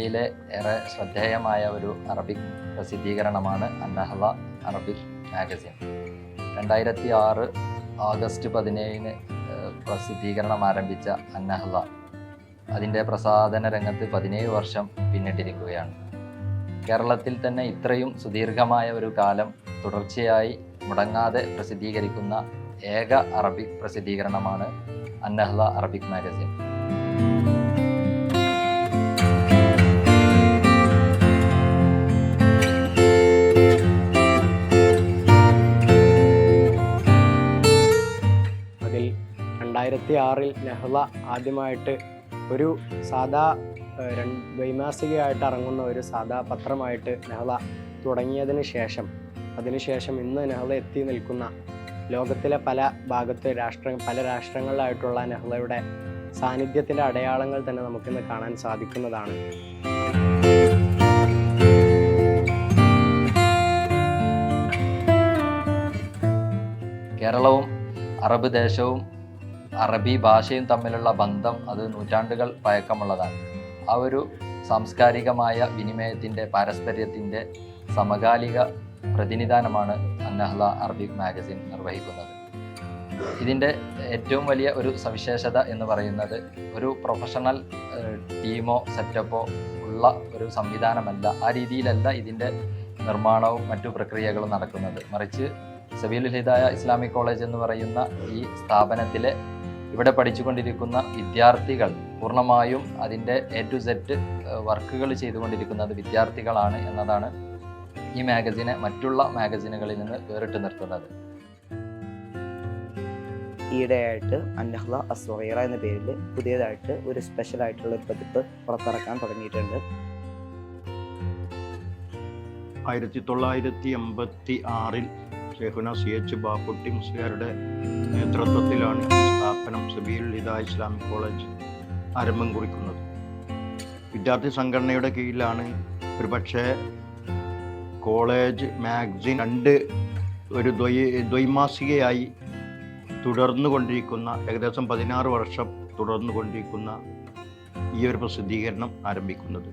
ഇന്ത്യയിലെ ഏറെ ശ്രദ്ധേയമായ ഒരു അറബിക് പ്രസിദ്ധീകരണമാണ് അന്നഹ്ള അറബിക് മാഗസിൻ. 2006 ഓഗസ്റ്റ് 17 പ്രസിദ്ധീകരണം ആരംഭിച്ച അന്നഹ്ള അതിൻ്റെ പ്രസാധന രംഗത്ത് 17 വർഷം പിന്നിട്ടിരിക്കുകയാണ്. കേരളത്തിൽ തന്നെ ഇത്രയും സുദീർഘമായ ഒരു കാലം തുടർച്ചയായി മുടങ്ങാതെ പ്രസിദ്ധീകരിക്കുന്ന ഏക അറബിക് പ്രസിദ്ധീകരണമാണ് അന്നഹ്ള അറബിക് മാഗസിൻ. അതിൽ 2006 നഹ്ള ആദ്യമായിട്ട് ഒരു സാധാ ദ്വൈമാസികയായിട്ട് ഇറങ്ങുന്ന ഒരു സാധാ പത്രമായിട്ട് നഹ്ള തുടങ്ങിയതിന് ശേഷം ഇന്ന് നഹ്ള എത്തി നിൽക്കുന്ന ലോകത്തിലെ പല രാഷ്ട്രങ്ങളിലായിട്ടുള്ള നഹ്ളയുടെ സാന്നിധ്യത്തിൻ്റെ അടയാളങ്ങൾ തന്നെ നമുക്കിന്ന് കാണാൻ സാധിക്കുന്നതാണ്. കേരളവും അറബ് ദേശവും അറബി ഭാഷയും തമ്മിലുള്ള ബന്ധം അത് നൂറ്റാണ്ടുകൾ പഴക്കമുള്ളതാണ്. ആ ഒരു സാംസ്കാരികമായ വിനിമയത്തിൻ്റെ പാരസ്പര്യത്തിൻ്റെ സമകാലിക പ്രതിനിധാനമാണ് അന്നഹ്ള അറബിക് മാഗസിൻ നിർവഹിക്കുന്നത്. ഇതിൻ്റെ ഏറ്റവും വലിയ ഒരു സവിശേഷത എന്ന് പറയുന്നത് ഒരു പ്രൊഫഷണൽ ടീമോ സെറ്റപ്പോ ഉള്ള ഒരു സംവിധാനമല്ല. ആ രീതിയിലല്ല ഇതിൻ്റെ നിർമ്മാണവും മറ്റു പ്രക്രിയകളും നടക്കുന്നത്. മറിച്ച് സബീലുൽ ഹിദായ ഇസ്ലാമിക് കോളേജ് എന്ന് പറയുന്ന ഈ സ്ഥാപനത്തിലെ ഇവിടെ പഠിച്ചുകൊണ്ടിരിക്കുന്ന വിദ്യാർത്ഥികൾ പൂർണ്ണമായും അതിൻ്റെ A to Z വർക്കുകൾ ചെയ്തുകൊണ്ടിരിക്കുന്നത് വിദ്യാർത്ഥികളാണ് എന്നതാണ് ഈ മാഗസിനെ മറ്റുള്ള മാഗസിനുകളിൽ നിന്ന് വേറിട്ട് നിർത്തുന്നത്. ഈയിടെയായിട്ട് അന്നഹ്ള അസ്വഗീറ എന്ന പേരിൽ പുതിയതായിട്ട് ഒരു സ്പെഷ്യൽ ആയിട്ടുള്ള ഒരു പതിപ്പ് പുറത്തിറക്കാൻ തുടങ്ങിയിട്ടുണ്ട്. 1986 ഷെയ്ഖുന CH ബാപ്പുട്ടി മുസ്ലിയാരുടെ നേതൃത്വത്തിലാണ് ഈ സ്ഥാപനം സബീലുൽ ഹിദായ ഇസ്ലാമിക് കോളേജ് ആരംഭം കുറിക്കുന്നത്. വിദ്യാർത്ഥി സംഘടനയുടെ കീഴിലാണ് ഒരുപക്ഷെ കോളേജ് മാഗസിൻ ഒരു ദ്വൈമാസികയായി ഏകദേശം 16 വർഷം തുടർന്നു കൊണ്ടിരിക്കുന്ന ഈ ഒരു പ്രസിദ്ധീകരണം ആരംഭിക്കുന്നത്.